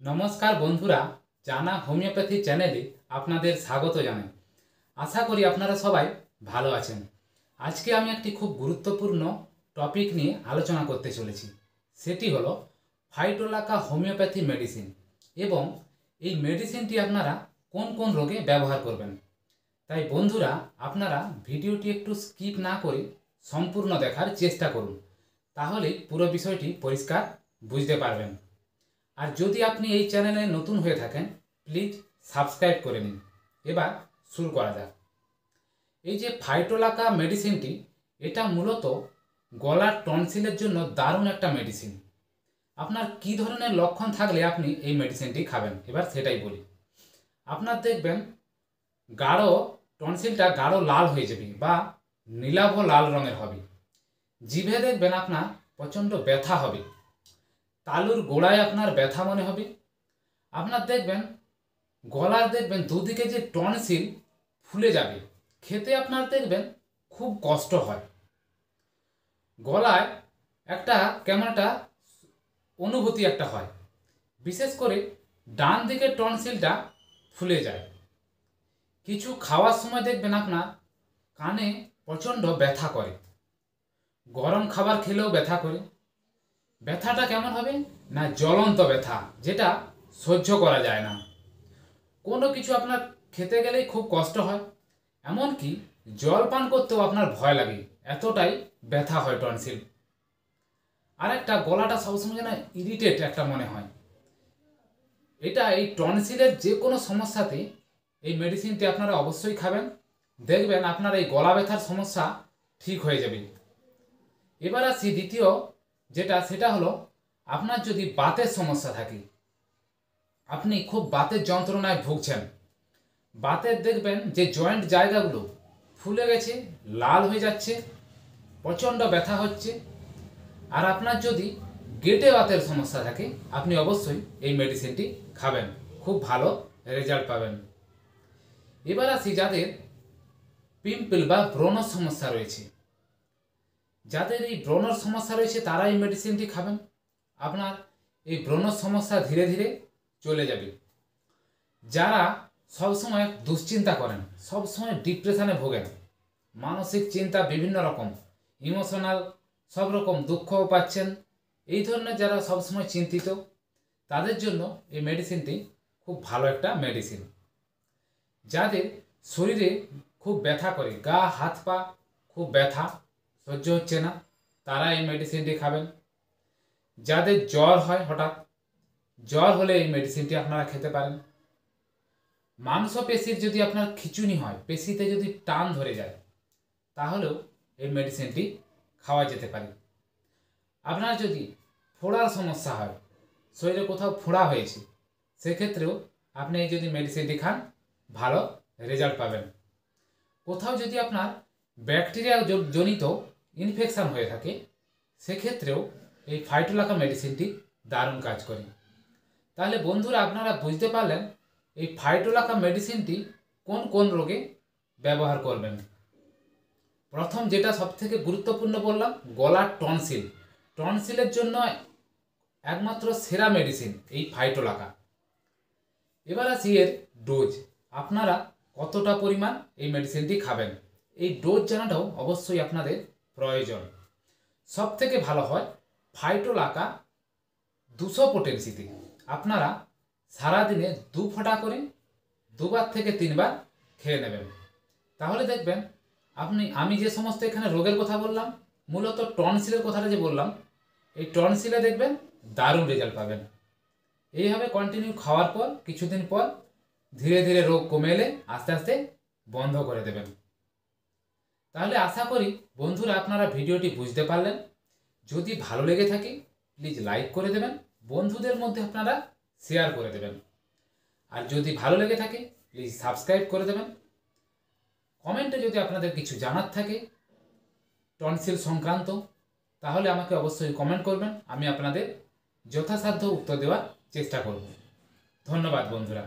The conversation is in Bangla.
नमस्कार बंधुरा जाना होमिओपैथी चैनेले आपनादेर स्वागत जानाई। आशा करी आपनारा सबाई भालो आछेन। आज के आमी एकटी खूब गुरुत्वपूर्ण टपिक निये आलोचना करते चलेछि, सेटी हलो फाइटोलाका होमिओपैथी मेडिसिन एबं এই মেডিসিনটি আপনারা কোন কোন রোগে ব্যবহার করবেন। তাই বন্ধুরা আপনারা ভিডিওটি একটু স্কিপ না করে সম্পূর্ণ দেখার চেষ্টা করুন, তাহলে পুরো বিষয়টি পরিষ্কার বুঝতে পারবেন। আর যদি আপনি এই চ্যানেলে নতুন হয়ে থাকেন প্লিজ সাবস্ক্রাইব করে নিন। এবার শুরু করা যাক। এই যে ফাইটোলাকা মেডিসিনটি, এটা মূলত গলার টনসিলের জন্য দারুণ একটা মেডিসিন। আপনার কি ধরনের লক্ষণ থাকলে আপনি এই মেডিসিনটি খাবেন, এবার সেটাই বলি। আপনার দেখবেন গাঢ় টনসিলটা গাঢ় লাল হয়ে যাবে বা নীলাভ লাল রঙের হবে। জিভে দেখবেন আপনার প্রচণ্ড ব্যথা হবে, তালুর গোড়ায় আপনার ব্যথা মনে হবে। আপনার দেখবেন গলার দেখবেন দুদিকে যে টনসিল ফুলে যাবে, খেতে আপনার দেখবেন খুব কষ্ট হয়। গলায় একটা কেমন একটা অনুভূতি একটা হয়, বিশেষ করে ডান দিকের টনসিলটা ফুলে যায়। কিছু খাওয়ার সময় দেখবেন আপনার কানে প্রচণ্ড ব্যথা করে, গরম খাবার খেলেও ব্যথা করে। ব্যথাটা কেমন হবে না, জ্বলন্ত ব্যথা, যেটা সহ্য করা যায় না। কোনো কিছু আপনার খেতে গেলেই খুব কষ্ট হয়, এমনকি জল পান করতেও আপনার ভয় লাগে, এতটাই ব্যথা হয় টনসিল। আর একটা গলাটা সবসময় যেন ইরিটেট একটা মনে হয়। এটা এই টনসিলের যে কোনো সমস্যাতে এই মেডিসিনটি আপনারা অবশ্যই খাবেন, দেখবেন আপনার এই গলা ব্যথার সমস্যা ঠিক হয়ে যাবে। এবার আসি দ্বিতীয় যেটা, সেটা হলো আপনার যদি বাতের সমস্যা থাকে, আপনি খুব বাতের যন্ত্রণায় ভুগছেন, বাতের দেখবেন যে জয়েন্ট জায়গাগুলো ফুলে গেছে, লাল হয়ে যাচ্ছে, প্রচণ্ড ব্যথা হচ্ছে, আর আপনার যদি গেটে বাতের সমস্যা থাকে আপনি অবশ্যই এই মেডিসিনটি খাবেন, খুব ভালো রেজাল্ট পাবেন। এবার আসি যাদের পিম্পল বা ব্রণর সমস্যা রয়েছে, যাদের এই ব্রণর সমস্যা রয়েছে তারা এই মেডিসিনটি খাবেন, আপনার এই ব্রণর সমস্যা ধীরে ধীরে চলে যাবে। যারা সবসময় দুশ্চিন্তা করেন, সবসময় ডিপ্রেশনে ভোগেন, মানসিক চিন্তা বিভিন্ন রকম, ইমোশনাল সব রকম দুঃখও পাচ্ছেন, এই ধরনের যারা সবসময় চিন্তিত, তাদের জন্য এই মেডিসিনটি খুব ভালো একটা মেডিসিন। যাদের শরীরে খুব ব্যথা করে, গা হাত পা খুব ব্যথা সহ্য হচ্ছে না, তারা এই মেডিসিনটি খাবেন। যাদের জ্বর হয়, হঠাৎ জ্বর হলে এই মেডিসিনটি আপনারা খেতে পারেন। মাংসপেশির যদি আপনার খিঁচুনি হয়, পেশিতে যদি টান ধরে যায়, তাহলেও এই মেডিসিনটি খাওয়া যেতে পারে। আপনার যদি ফোড়ার সমস্যা হয়, শরীরে কোথাও ফোড়া হয়েছে, সেক্ষেত্রেও আপনি এই যদি মেডিসিনটি খান ভালো রেজাল্ট পাবেন। কোথাও যদি আপনার ব্যাকটেরিয়া জনিত ইনফেকশান হয়ে থাকে, সেক্ষেত্রেও এই ফাইটোলাকা মেডিসিনটি দারুণ কাজ করে। তাহলে বন্ধুরা আপনারা বুঝতে পারলেন এই ফাইটোলাকা মেডিসিনটি কোন কোন রোগে ব্যবহার করবেন। প্রথম যেটা সবথেকে গুরুত্বপূর্ণ বললাম, গলার টনসিল, টনসিলের জন্য একমাত্র সেরা মেডিসিন এই ফাইটোলাকা। এবার আসি এর ডোজ, আপনারা কতটা পরিমাণ এই মেডিসিনটি খাবেন, এই ডোজ জানাটাও অবশ্যই আপনাদের প্রয়োজন। সব থেকে ভালো হয় ফাইটোলাকা 200 পোটেন্সিতে আপনারা সারাদিনে 2 ফোঁটা করে 2 বার থেকে 3 বার খেয়ে নেবেন। তাহলে দেখবেন আমি যে সমস্ত এখানে রোগের কথা বললাম, মূলত টনসিলের কথাটা যে বললাম, এই টনসিলে দেখবেন দারুণ রেজাল্ট পাবেন। এইভাবে কন্টিনিউ খাওয়ার পর কিছুদিন পর ধীরে ধীরে রোগ কমে এলে আস্তে আস্তে বন্ধ করে দেবেন। তাহলে আশা করি বন্ধুরা আপনারা ভিডিওটি বুঝতে পারলেন। যদি ভালো লেগে থাকে প্লিজ লাইক করে দেবেন, বন্ধুদের মধ্যে আপনারা শেয়ার করে দেবেন, আর যদি ভালো লেগে থাকে প্লিজ সাবস্ক্রাইব করে দেবেন। কমেন্টে যদি আপনাদের কিছু জানার থাকে টনসিল সংক্রান্ত, তাহলে আমাকে অবশ্যই কমেন্ট করবেন, আমি আপনাদের যথাসাধ্য উত্তর দেওয়ার চেষ্টা করব। ধন্যবাদ বন্ধুরা।